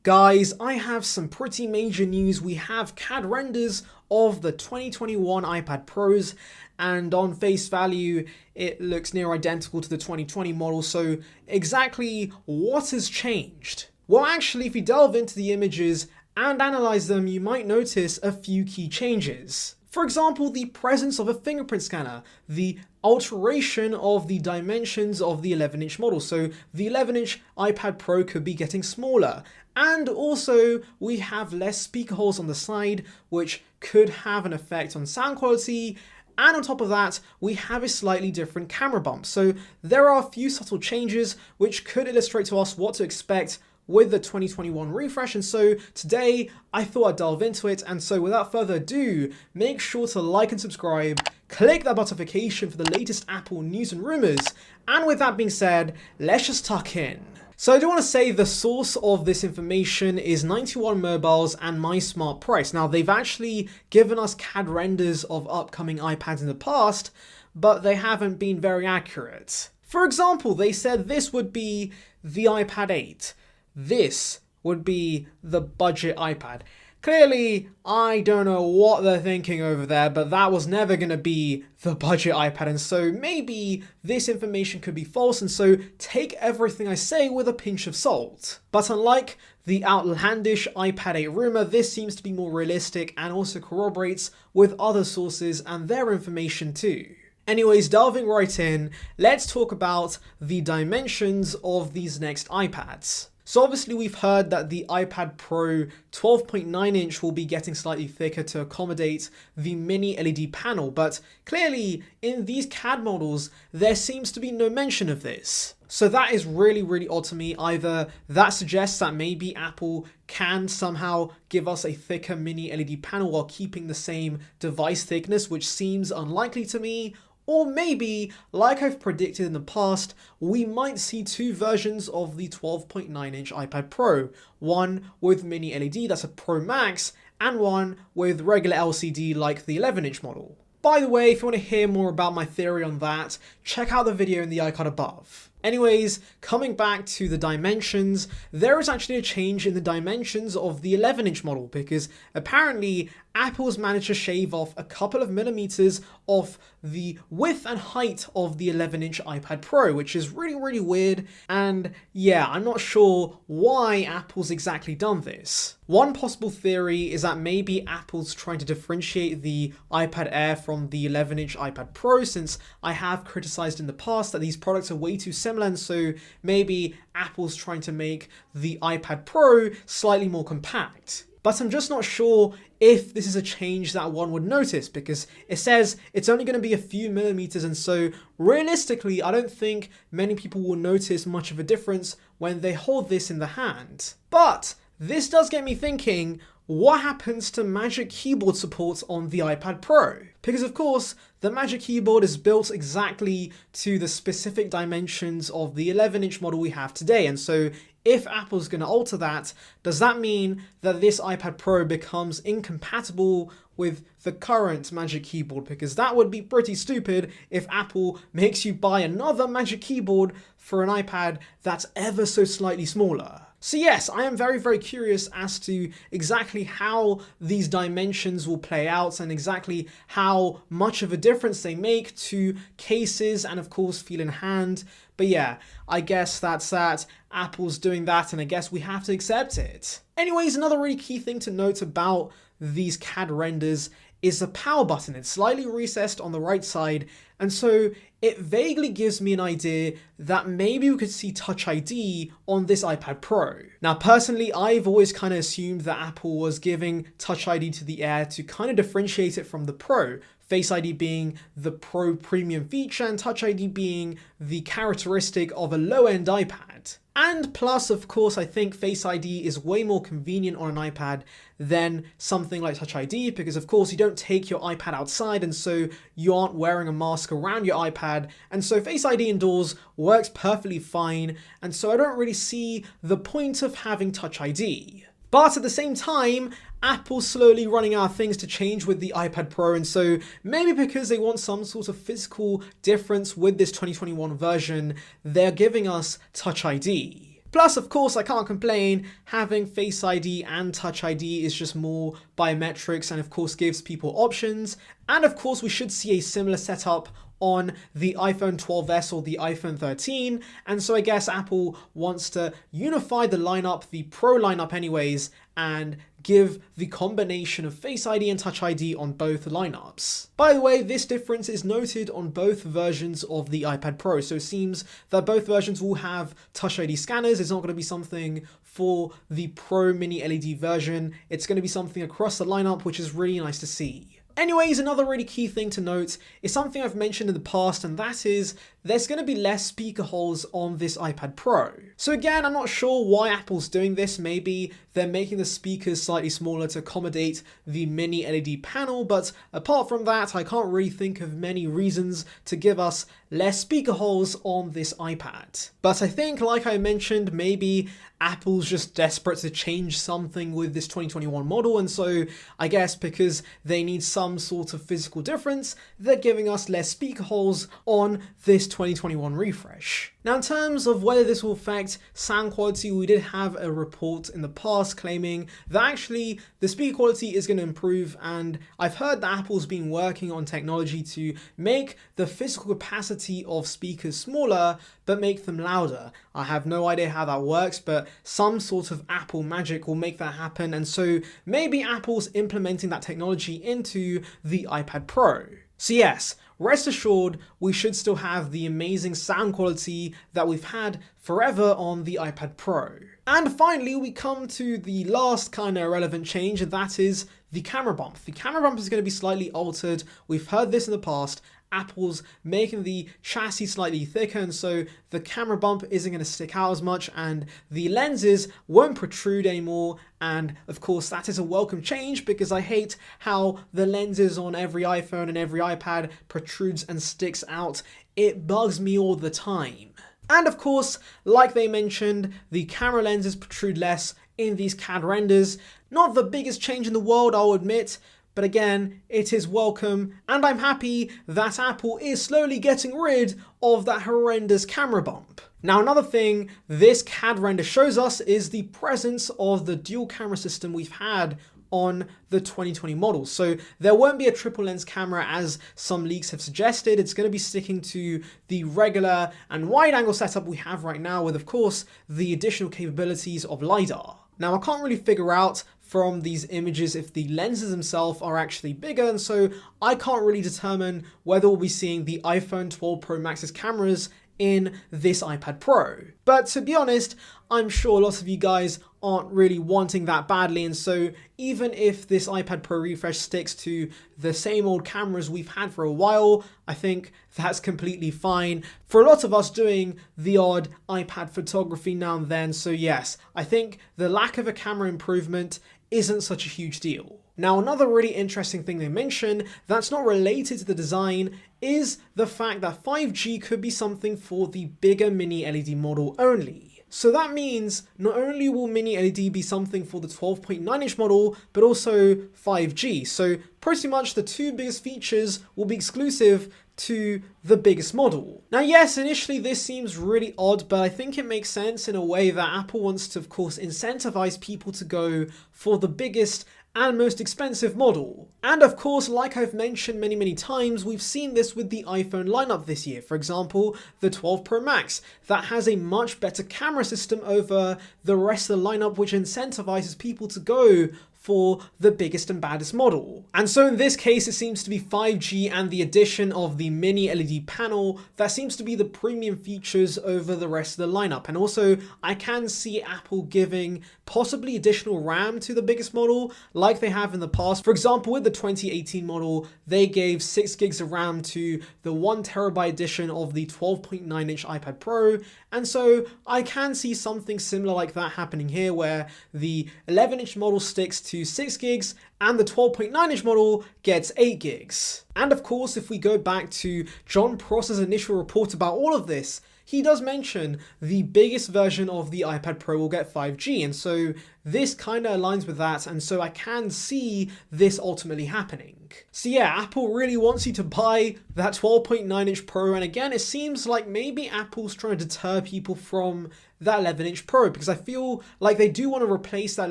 Guys, I have some pretty major news. We have CAD renders of the 2021 iPad Pros, and on face value, it looks near identical to the 2020 model. So exactly what has changed? Well, actually, if you delve into the images and analyze them, you might notice a few key changes. For example, the presence of a fingerprint scanner, the alteration of the dimensions of the 11-inch model. So the 11-inch iPad Pro could be getting smaller. And also we have less speaker holes on the side, which could have an effect on sound quality. And on top of that, we have a slightly different camera bump. So there are a few subtle changes which could illustrate to us what to expect with the 2021 refresh. And so today I thought I'd delve into it. And so without further ado, make sure to like and subscribe, click that notification for the latest Apple news and rumors. And with that being said, let's just tuck in. So I do want to say the source of this information is 91 Mobiles and My Smart Price. Now they've actually given us CAD renders of upcoming iPads in the past, but they haven't been very accurate. For example, they said this would be the iPad 8. This would be the budget iPad. Clearly, I don't know what they're thinking over there, but that was never going to be the budget iPad, and so maybe this information could be false, and so take everything I say with a pinch of salt. But unlike the outlandish iPad 8 rumor, this seems to be more realistic and also corroborates with other sources and their information too. Anyways, delving right in, let's talk about the dimensions of these next iPads. So obviously we've heard that the iPad Pro 12.9 inch will be getting slightly thicker to accommodate the mini LED panel, but clearly in these CAD models there seems to be no mention of this. So that is really odd to me. Either that suggests that maybe Apple can somehow give us a thicker mini LED panel while keeping the same device thickness, which seems unlikely to me. Or maybe, like I've predicted in the past, we might see two versions of the 12.9 inch iPad Pro. One with mini LED, that's a Pro Max, and one with regular LCD like the 11-inch model. By the way, if you want to hear more about my theory on that, check out the video in the icon above. Anyways, coming back to the dimensions, there is actually a change in the dimensions of the 11-inch model because apparently Apple's managed to shave off a couple of millimeters off the width and height of the 11-inch iPad Pro, which is really weird. And yeah, I'm not sure why Apple's exactly done this. One possible theory is that maybe Apple's trying to differentiate the iPad Air from the 11-inch iPad Pro, since I have criticized in the past that these products are way too similar, and so maybe Apple's trying to make the iPad Pro slightly more compact. But I'm just not sure if this is a change that one would notice, because it says it's only going to be a few millimeters, and so realistically I don't think many people will notice much of a difference when they hold this in the hand. But this does get me thinking, what happens to Magic Keyboard support on the iPad Pro? Because of course, the Magic Keyboard is built exactly to the specific dimensions of the 11-inch model we have today, and so if Apple's going to alter that, does that mean that this iPad Pro becomes incompatible with the current Magic Keyboard? Because that would be pretty stupid if Apple makes you buy another Magic Keyboard for an iPad that's ever so slightly smaller. So yes, I am very curious as to exactly how these dimensions will play out and exactly how much of a difference they make to cases and of course feel in hand. But yeah, I guess that's that. Apple's doing that and I guess we have to accept it. Anyways, another really key thing to note about these CAD renders is the power button. It's slightly recessed on the right side, and so it vaguely gives me an idea that maybe we could see Touch ID on this iPad Pro. Now personally, I've always kind of assumed that Apple was giving Touch ID to the Air to kind of differentiate it from the Pro. Face ID being the Pro premium feature and Touch ID being the characteristic of a low-end iPad. And plus, of course, I think Face ID is way more convenient on an iPad than something like Touch ID because, of course, you don't take your iPad outside and so you aren't wearing a mask around your iPad. And so Face ID indoors works perfectly fine. And so I don't really see the point of having Touch ID. But at the same time, Apple's slowly running out of things to change with the iPad Pro, and so maybe because they want some sort of physical difference with this 2021 version, they're giving us Touch ID. Plus, of course, I can't complain, having Face ID and Touch ID is just more biometrics and of course gives people options. And of course, we should see a similar setup on the iPhone 12s or the iPhone 13. And so I guess Apple wants to unify the lineup, the Pro lineup anyways, and give the combination of Face ID and Touch ID on both lineups. By the way, this difference is noted on both versions of the iPad Pro, so it seems that both versions will have Touch ID scanners. It's not going to be something for the Pro Mini LED version. It's going to be something across the lineup, which is really nice to see. Anyways, another really key thing to note is something I've mentioned in the past, and that is there's going to be less speaker holes on this iPad Pro. So again, I'm not sure why Apple's doing this. Maybe they're making the speakers slightly smaller to accommodate the mini LED panel, but apart from that, I can't really think of many reasons to give us less speaker holes on this iPad. But I think, like I mentioned, maybe Apple's just desperate to change something with this 2021 model, and so I guess because they need some sort of physical difference, they're giving us less speaker holes on this 2021 refresh. Now, in terms of whether this will affect sound quality, we did have a report in the past claiming that actually the speaker quality is going to improve, and I've heard that Apple's been working on technology to make the physical capacity of speakers smaller but make them louder. I have no idea how that works, but some sort of Apple magic will make that happen, and so maybe Apple's implementing that technology into the iPad Pro. So yes, rest assured, we should still have the amazing sound quality that we've had forever on the iPad Pro. And finally, we come to the last kind of irrelevant change, and that is the camera bump. The camera bump is going to be slightly altered. We've heard this in the past. Apple's making the chassis slightly thicker, and so the camera bump isn't going to stick out as much and the lenses won't protrude anymore. And of course, that is a welcome change because I hate how the lenses on every iPhone and every iPad protrudes and sticks out. It bugs me all the time. And of course, like they mentioned, the camera lenses protrude less in these CAD renders. Not the biggest change in the world, I'll admit, but again, it is welcome, and I'm happy that Apple is slowly getting rid of that horrendous camera bump. Now, another thing this CAD render shows us is the presence of the dual camera system we've had on the 2020 model. So there won't be a triple lens camera as some leaks have suggested. It's going to be sticking to the regular and wide angle setup we have right now with, of course, the additional capabilities of LiDAR. Now, I can't really figure out from these images if the lenses themselves are actually bigger, and so I can't really determine whether we'll be seeing the iPhone 12 Pro Max's cameras in this iPad Pro. But to be honest, I'm sure lots of you guys aren't really wanting that badly, and so even if this iPad Pro refresh sticks to the same old cameras we've had for a while, I think that's completely fine for a lot of us doing the odd iPad photography now and then. So yes, I think the lack of a camera improvement isn't such a huge deal. Now, another really interesting thing they mention that's not related to the design is the fact that 5G could be something for the bigger mini LED model only. So that means not only will mini LED be something for the 12.9-inch model, but also 5G. So pretty much the two biggest features will be exclusive to the biggest model. Now, yes, initially this seems really odd, but I think it makes sense in a way that Apple wants to, of course, incentivize people to go for the biggest and most expensive model. And of course, like I've mentioned many times, we've seen this with the iPhone lineup this year. For example, the 12 Pro Max that has a much better camera system over the rest of the lineup, which incentivizes people to go for the biggest and baddest model. And so in this case, it seems to be 5G and the addition of the mini LED panel that seems to be the premium features over the rest of the lineup. And also, I can see Apple giving possibly additional RAM to the biggest model like they have in the past. For example, with the 2018 model, they gave 6 gigs of RAM to the 1TB edition of the 12.9-inch iPad Pro. And so I can see something similar like that happening here, where the 11-inch model sticks to 6 gigs and the 12.9-inch model gets 8 gigs. And of course, if we go back to John Prosser's initial report about all of this, he does mention the biggest version of the iPad Pro will get 5G, and so this kind of aligns with that, and so I can see this ultimately happening. So yeah, Apple really wants you to buy that 12.9-inch Pro, and again, it seems like maybe Apple's trying to deter people from that 11-inch Pro, because I feel like they do want to replace that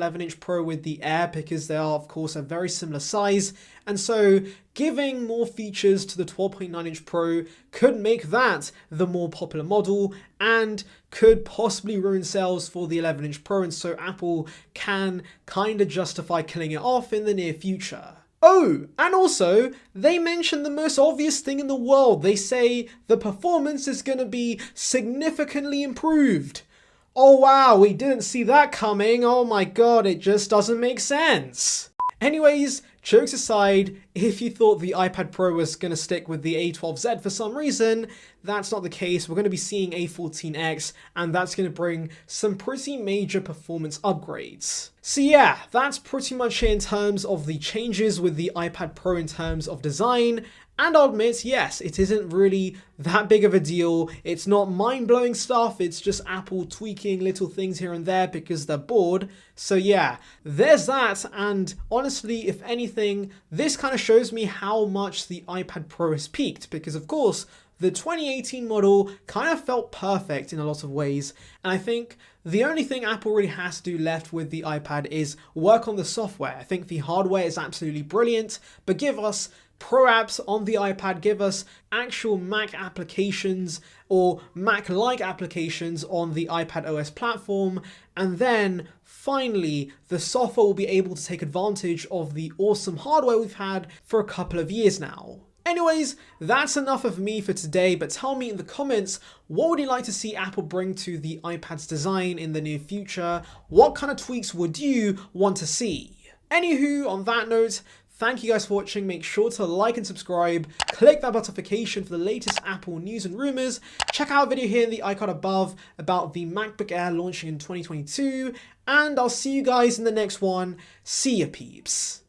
11-inch Pro with the Air, because they are, of course, a very similar size, and so giving more features to the 12.9-inch Pro could make that the more popular model and could possibly ruin sales for the 11-inch Pro, and so Apple can kind of justify killing it off in the near future. Oh, and also, they mentioned the most obvious thing in the world. They say the performance is going to be significantly improved. Oh wow, we didn't see that coming. Oh my god, it just doesn't make sense. Anyways, jokes aside, if you thought the iPad Pro was going to stick with the A12Z for some reason, that's not the case. We're going to be seeing A14X, and that's going to bring some pretty major performance upgrades. So yeah, that's pretty much it in terms of the changes with the iPad Pro in terms of design. And I'll admit, yes, it isn't really that big of a deal. It's not mind-blowing stuff. It's just Apple tweaking little things here and there because they're bored. So yeah, there's that. And honestly, if anything, this kind of shows me how much the iPad Pro has peaked, because of course, the 2018 model kind of felt perfect in a lot of ways. And I think the only thing Apple really has to do left with the iPad is work on the software. I think the hardware is absolutely brilliant, but give us Pro apps on the iPad, give us actual Mac applications or Mac-like applications on the iPad OS platform, and then finally the software will be able to take advantage of the awesome hardware we've had for a couple of years now. Anyways, that's enough of me for today, but tell me in the comments, what would you like to see Apple bring to the iPad's design in the near future? What kind of tweaks would you want to see? Anywho, on that note, thank you guys for watching. Make sure to like and subscribe. Click that notification for the latest Apple news and rumors. Check out a video here in the icon above about the MacBook Air launching in 2022. And I'll see you guys in the next one. See ya, peeps.